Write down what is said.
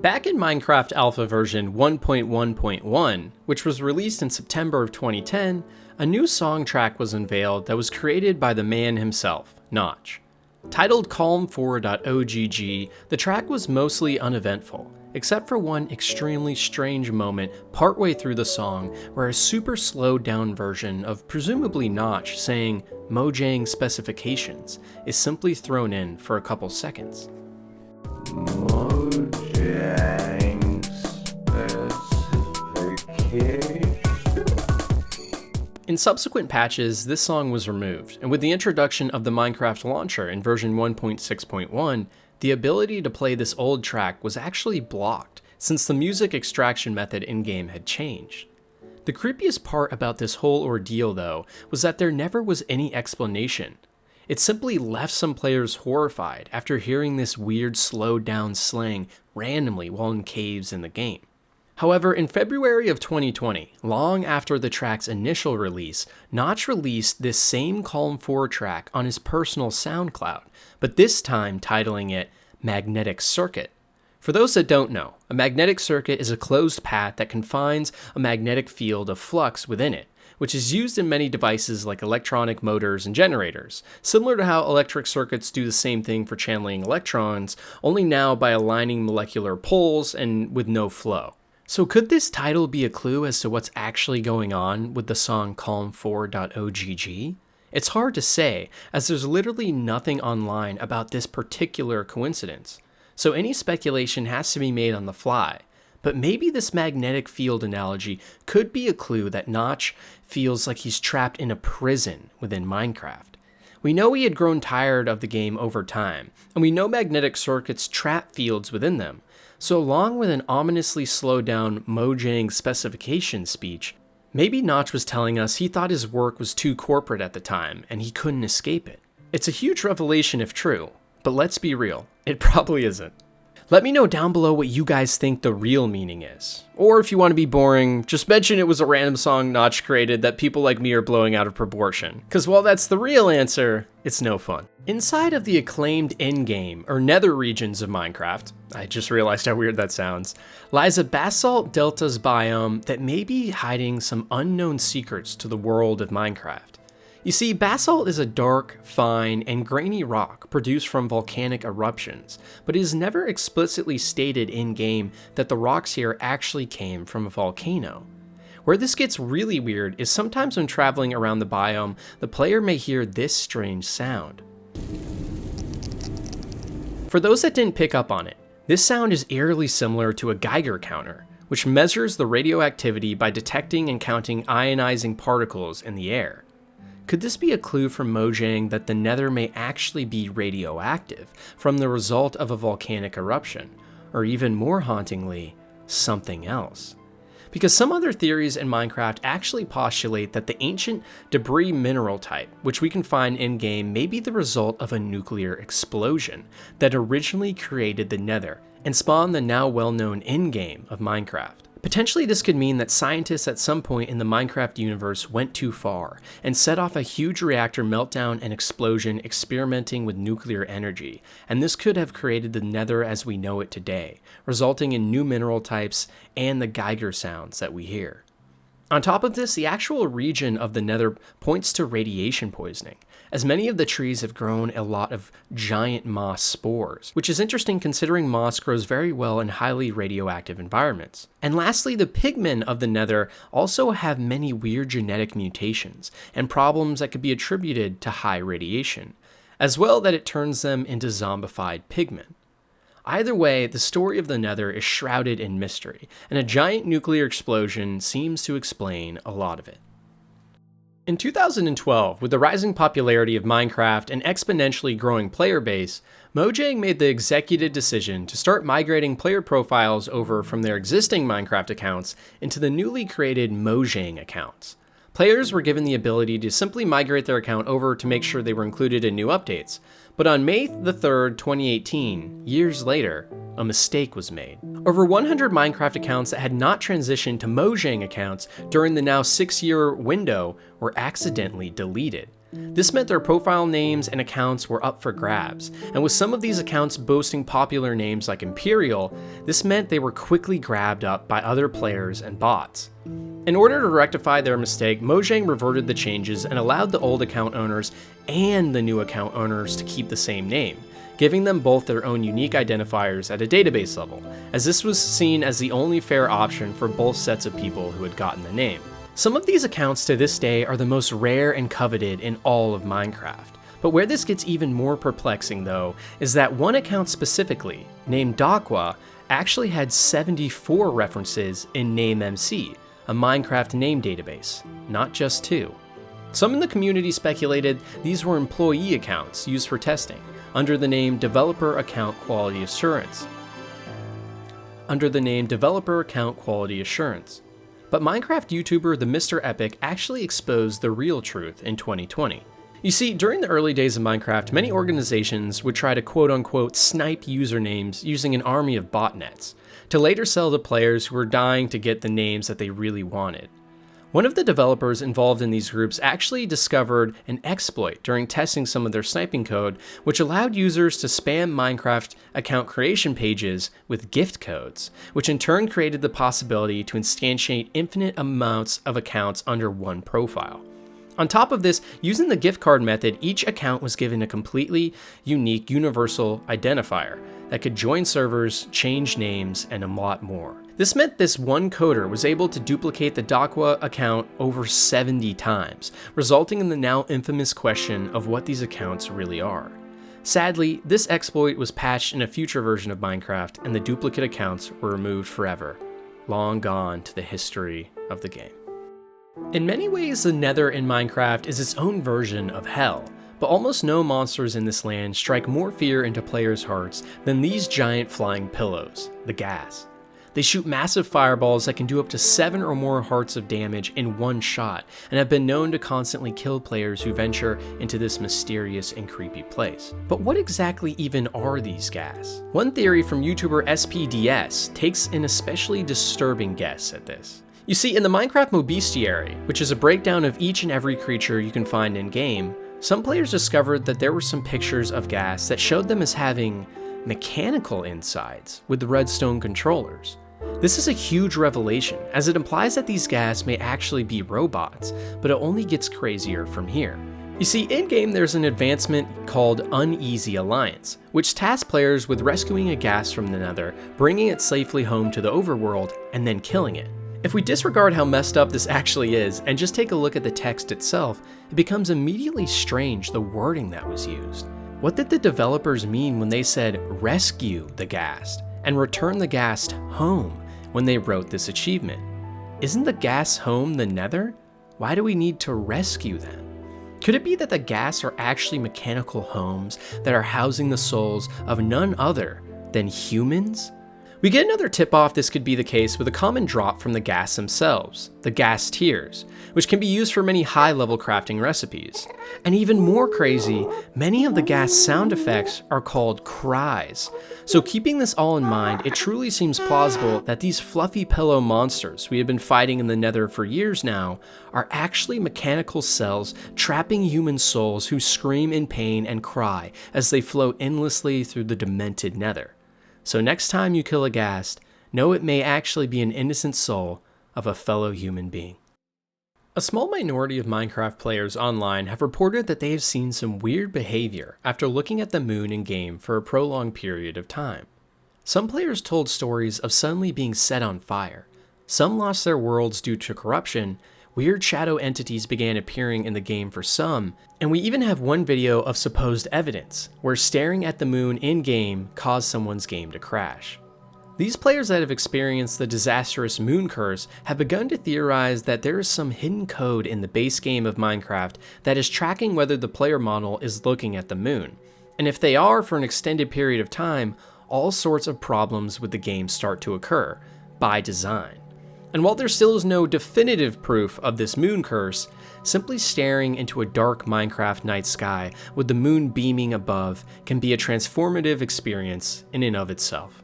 Back in Minecraft Alpha version 1.1.1, which was released in September of 2010, a new song track was unveiled that was created by the man himself, Notch. Titled Calm4.ogg, the track was mostly uneventful, except for one extremely strange moment partway through the song where a super slowed down version of presumably Notch saying Mojang specifications is simply thrown in for a couple seconds. Mojang specifications. In subsequent patches, this song was removed, and with the introduction of the Minecraft launcher in version 1.6.1, the ability to play this old track was actually blocked, since the music extraction method in-game had changed. The creepiest part about this whole ordeal, though, was that there never was any explanation. It simply left some players horrified after hearing this weird slowed down slang randomly while in caves in the game. However, in February of 2020, long after the track's initial release, Notch released this same Calm 4 track on his personal SoundCloud, but this time titling it Magnetic Circuit. For those that don't know, a magnetic circuit is a closed path that confines a magnetic field of flux within it, which is used in many devices like electronic motors and generators, similar to how electric circuits do the same thing for channeling electrons, only now by aligning molecular poles and with no flow. So could this title be a clue as to what's actually going on with the song Calm4.ogg? It's hard to say, as there's literally nothing online about this particular coincidence, so any speculation has to be made on the fly. But maybe this magnetic field analogy could be a clue that Notch feels like he's trapped in a prison within Minecraft. We know he had grown tired of the game over time, and we know magnetic circuits trap fields within them. So along with an ominously slowed down Mojang specification speech, maybe Notch was telling us he thought his work was too corporate at the time and he couldn't escape it. It's a huge revelation if true, but let's be real, it probably isn't. Let me know down below what you guys think the real meaning is. Or if you want to be boring, just mention it was a random song Notch created that people like me are blowing out of proportion. Because while that's the real answer, it's no fun. Inside of the acclaimed endgame, or nether regions of Minecraft, I just realized how weird that sounds, lies a Basalt Deltas biome that may be hiding some unknown secrets to the world of Minecraft. You see, basalt is a dark, fine, and grainy rock produced from volcanic eruptions, but it is never explicitly stated in-game that the rocks here actually came from a volcano. Where this gets really weird is sometimes when traveling around the biome, the player may hear this strange sound. For those that didn't pick up on it, this sound is eerily similar to a Geiger counter, which measures the radioactivity by detecting and counting ionizing particles in the air. Could this be a clue from Mojang that the Nether may actually be radioactive from the result of a volcanic eruption, or even more hauntingly, something else? Because some other theories in Minecraft actually postulate that the ancient debris mineral type, which we can find in-game, may be the result of a nuclear explosion that originally created the Nether and spawned the now well-known in-game of Minecraft. Potentially this could mean that scientists at some point in the Minecraft universe went too far and set off a huge reactor meltdown and explosion experimenting with nuclear energy, and this could have created the Nether as we know it today, resulting in new mineral types and the Geiger sounds that we hear. On top of this, the actual region of the Nether points to radiation poisoning, as many of the trees have grown a lot of giant moss spores, which is interesting considering moss grows very well in highly radioactive environments. And lastly, the pigmen of the Nether also have many weird genetic mutations and problems that could be attributed to high radiation, as well that it turns them into zombified pigmen. Either way, the story of the Nether is shrouded in mystery, and a giant nuclear explosion seems to explain a lot of it. In 2012, with the rising popularity of Minecraft and exponentially growing player base, Mojang made the executive decision to start migrating player profiles over from their existing Minecraft accounts into the newly created Mojang accounts. Players were given the ability to simply migrate their account over to make sure they were included in new updates, but on May 3rd, 2018, years later, a mistake was made. Over 100 Minecraft accounts that had not transitioned to Mojang accounts during the now 6-year window were accidentally deleted. This meant their profile names and accounts were up for grabs, and with some of these accounts boasting popular names like Imperial, this meant they were quickly grabbed up by other players and bots. In order to rectify their mistake, Mojang reverted the changes and allowed the old account owners and the new account owners to keep the same name, giving them both their own unique identifiers at a database level, as this was seen as the only fair option for both sets of people who had gotten the name. Some of these accounts to this day are the most rare and coveted in all of Minecraft, but where this gets even more perplexing though, is that one account specifically, named Dakwa, actually had 74 references in NameMC, a Minecraft name database, not just 2. Some in the community speculated these were employee accounts used for testing, under the name Developer Account Quality Assurance. But Minecraft YouTuber the Mr. Epic actually exposed the real truth in 2020. You see, during the early days of Minecraft, many organizations would try to quote-unquote snipe usernames using an army of botnets, to later sell to players who were dying to get the names that they really wanted. One of the developers involved in these groups actually discovered an exploit during testing some of their sniping code, which allowed users to spam Minecraft account creation pages with gift codes, which in turn created the possibility to instantiate infinite amounts of accounts under one profile. On top of this, using the gift card method, each account was given a completely unique universal identifier that could join servers, change names, and a lot more. This meant this one coder was able to duplicate the Dakwa account over 70 times, resulting in the now infamous question of what these accounts really are. Sadly, this exploit was patched in a future version of Minecraft, and the duplicate accounts were removed forever, long gone to the history of the game. In many ways, the Nether in Minecraft is its own version of hell, but almost no monsters in this land strike more fear into players' hearts than these giant flying pillows, the ghast. They shoot massive fireballs that can do up to 7 or more hearts of damage in one shot, and have been known to constantly kill players who venture into this mysterious and creepy place. But what exactly even are these ghasts? One theory from YouTuber SPDS takes an especially disturbing guess at this. You see, in the Minecraft Mobestiary, which is a breakdown of each and every creature you can find in-game, some players discovered that there were some pictures of ghasts that showed them as having mechanical insides with redstone controllers. This is a huge revelation, as it implies that these ghasts may actually be robots, but it only gets crazier from here. You see, in-game there's an advancement called Uneasy Alliance, which tasks players with rescuing a ghast from the Nether, bringing it safely home to the overworld, and then killing it. If we disregard how messed up this actually is, and just take a look at the text itself, it becomes immediately strange the wording that was used. What did the developers mean when they said rescue the ghast, and return the ghast home when they wrote this achievement? Isn't the ghast's home the Nether? Why do we need to rescue them? Could it be that the ghasts are actually mechanical homes that are housing the souls of none other than humans? We get another tip-off this could be the case with a common drop from the ghasts themselves, the ghast tears, which can be used for many high-level crafting recipes. And even more crazy, many of the ghast sound effects are called cries. So keeping this all in mind, it truly seems plausible that these fluffy pillow monsters we have been fighting in the Nether for years now are actually mechanical cells trapping human souls who scream in pain and cry as they float endlessly through the demented Nether. So next time you kill a ghast, know it may actually be an innocent soul of a fellow human being. A small minority of Minecraft players online have reported that they have seen some weird behavior after looking at the moon in-game for a prolonged period of time. Some players told stories of suddenly being set on fire. Some lost their worlds due to corruption. Weird shadow entities began appearing in the game for some, and we even have one video of supposed evidence, where staring at the moon in-game caused someone's game to crash. These players that have experienced the disastrous moon curse have begun to theorize that there is some hidden code in the base game of Minecraft that is tracking whether the player model is looking at the moon. And if they are for an extended period of time, all sorts of problems with the game start to occur, by design. And while there still is no definitive proof of this moon curse, simply staring into a dark Minecraft night sky with the moon beaming above can be a transformative experience in and of itself.